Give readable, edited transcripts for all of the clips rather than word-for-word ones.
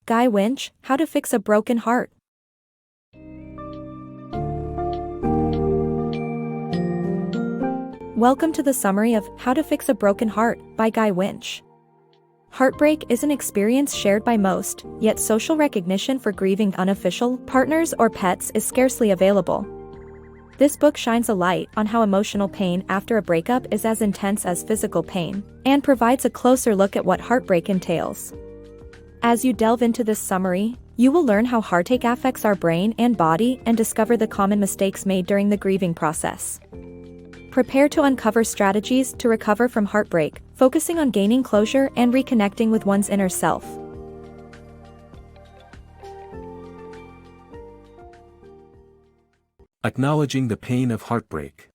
Guy Winch, How to Fix a Broken Heart. Welcome to the summary of How to Fix a Broken Heart by Guy Winch. Heartbreak is an experience shared by most, yet social recognition for grieving unofficial partners or pets is scarcely available. This book shines a light on how emotional pain after a breakup is as intense as physical pain, and provides a closer look at what heartbreak entails. As you delve into this summary, you will learn how heartache affects our brain and body and discover the common mistakes made during the grieving process. Prepare to uncover strategies to recover from heartbreak, focusing on gaining closure and reconnecting with one's inner self. Acknowledging the pain of heartbreak.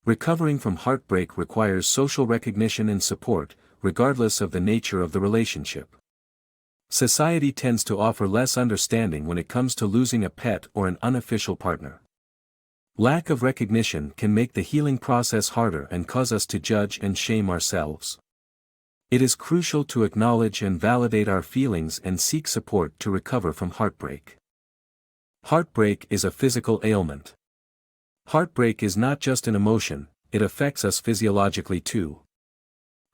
Recovering from heartbreak requires social recognition and support, regardless of the nature of the relationship. Society tends to offer less understanding when it comes to losing a pet or an unofficial partner. Lack of recognition can make the healing process harder and cause us to judge and shame ourselves. It is crucial to acknowledge and validate our feelings and seek support to recover from heartbreak. Heartbreak is a physical ailment. Heartbreak is not just an emotion, it affects us physiologically too.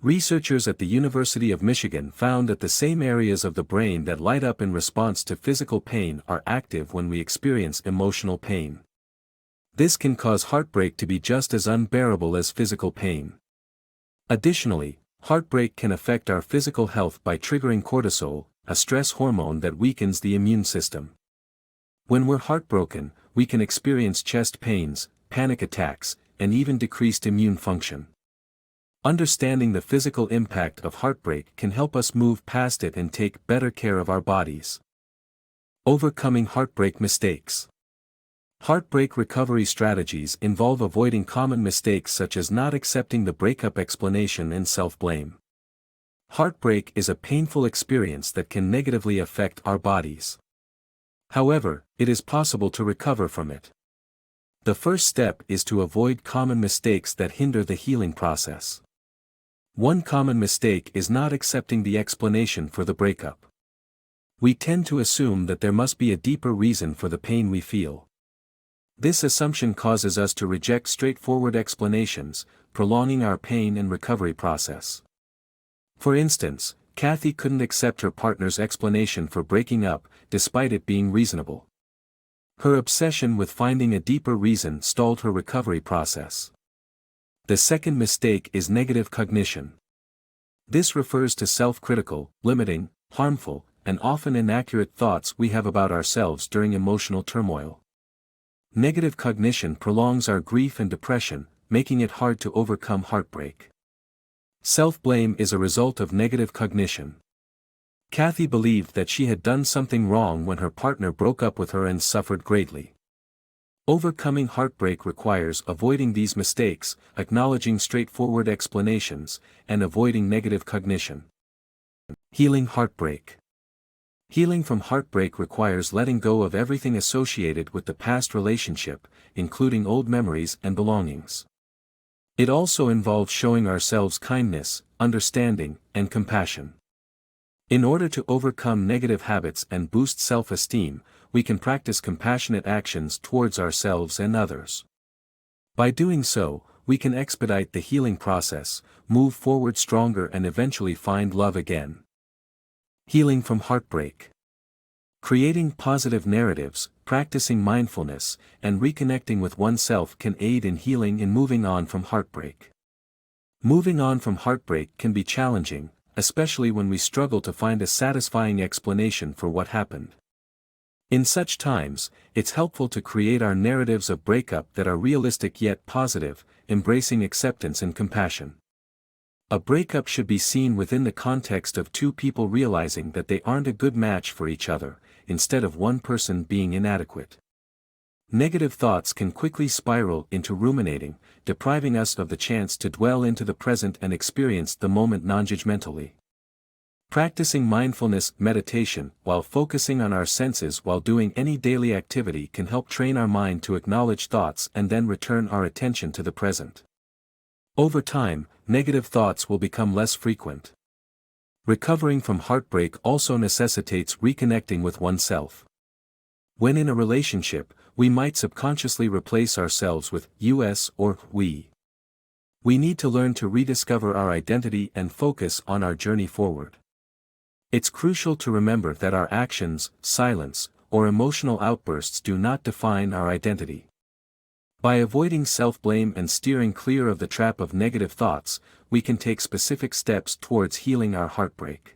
Researchers at the University of Michigan found that the same areas of the brain that light up in response to physical pain are active when we experience emotional pain. This can cause heartbreak to be just as unbearable as physical pain. Additionally, heartbreak can affect our physical health by triggering cortisol, a stress hormone that weakens the immune system. When we're heartbroken, we can experience chest pains, panic attacks, and even decreased immune function. Understanding the physical impact of heartbreak can help us move past it and take better care of our bodies. Overcoming heartbreak mistakes. Heartbreak recovery strategies involve avoiding common mistakes such as not accepting the breakup explanation and self-blame. Heartbreak is a painful experience that can negatively affect our bodies. However, it is possible to recover from it. The first step is to avoid common mistakes that hinder the healing process. One common mistake is not accepting the explanation for the breakup. We tend to assume that there must be a deeper reason for the pain we feel. This assumption causes us to reject straightforward explanations, prolonging our pain and recovery process. For instance, Kathy couldn't accept her partner's explanation for breaking up, despite it being reasonable. Her obsession with finding a deeper reason stalled her recovery process. The second mistake is negative cognition. This refers to self-critical, limiting, harmful, and often inaccurate thoughts we have about ourselves during emotional turmoil. Negative cognition prolongs our grief and depression, making it hard to overcome heartbreak. Self-blame is a result of negative cognition. Kathy believed that she had done something wrong when her partner broke up with her and suffered greatly. Overcoming heartbreak requires avoiding these mistakes, acknowledging straightforward explanations, and avoiding negative cognition. Healing heartbreak. Healing from heartbreak requires letting go of everything associated with the past relationship, including old memories and belongings. It also involves showing ourselves kindness, understanding, and compassion. In order to overcome negative habits and boost self-esteem, we can practice compassionate actions towards ourselves and others. By doing so, we can expedite the healing process, move forward stronger and eventually find love again. Healing from heartbreak. Creating positive narratives, practicing mindfulness, and reconnecting with oneself can aid in healing and moving on from heartbreak. Moving on from heartbreak can be challenging, especially when we struggle to find a satisfying explanation for what happened. In such times, it's helpful to create our narratives of breakup that are realistic yet positive, embracing acceptance and compassion. A breakup should be seen within the context of two people realizing that they aren't a good match for each other, instead of one person being inadequate. Negative thoughts can quickly spiral into ruminating, depriving us of the chance to dwell into the present and experience the moment non-judgmentally. Practicing mindfulness meditation while focusing on our senses while doing any daily activity can help train our mind to acknowledge thoughts and then return our attention to the present. Over time, negative thoughts will become less frequent. Recovering from heartbreak also necessitates reconnecting with oneself. When in a relationship, we might subconsciously replace ourselves with us or we. We need to learn to rediscover our identity and focus on our journey forward. It's crucial to remember that our actions, silence, or emotional outbursts do not define our identity. By avoiding self-blame and steering clear of the trap of negative thoughts, we can take specific steps towards healing our heartbreak.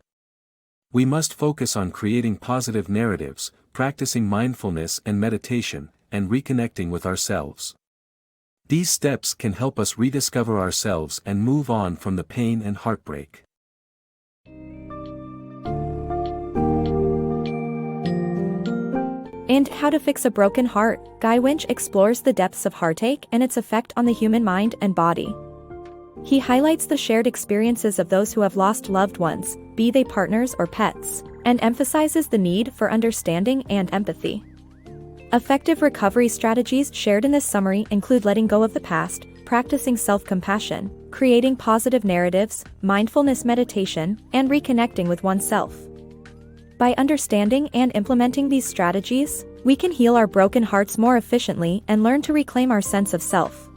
We must focus on creating positive narratives, practicing mindfulness and meditation, and reconnecting with ourselves. These steps can help us rediscover ourselves and move on from the pain and heartbreak. In How to Fix a Broken Heart, Guy Winch explores the depths of heartache and its effect on the human mind and body. He highlights the shared experiences of those who have lost loved ones, be they partners or pets, and emphasizes the need for understanding and empathy. Effective recovery strategies shared in this summary include letting go of the past, practicing self-compassion, creating positive narratives, mindfulness meditation, and reconnecting with oneself. By understanding and implementing these strategies, we can heal our broken hearts more efficiently and learn to reclaim our sense of self.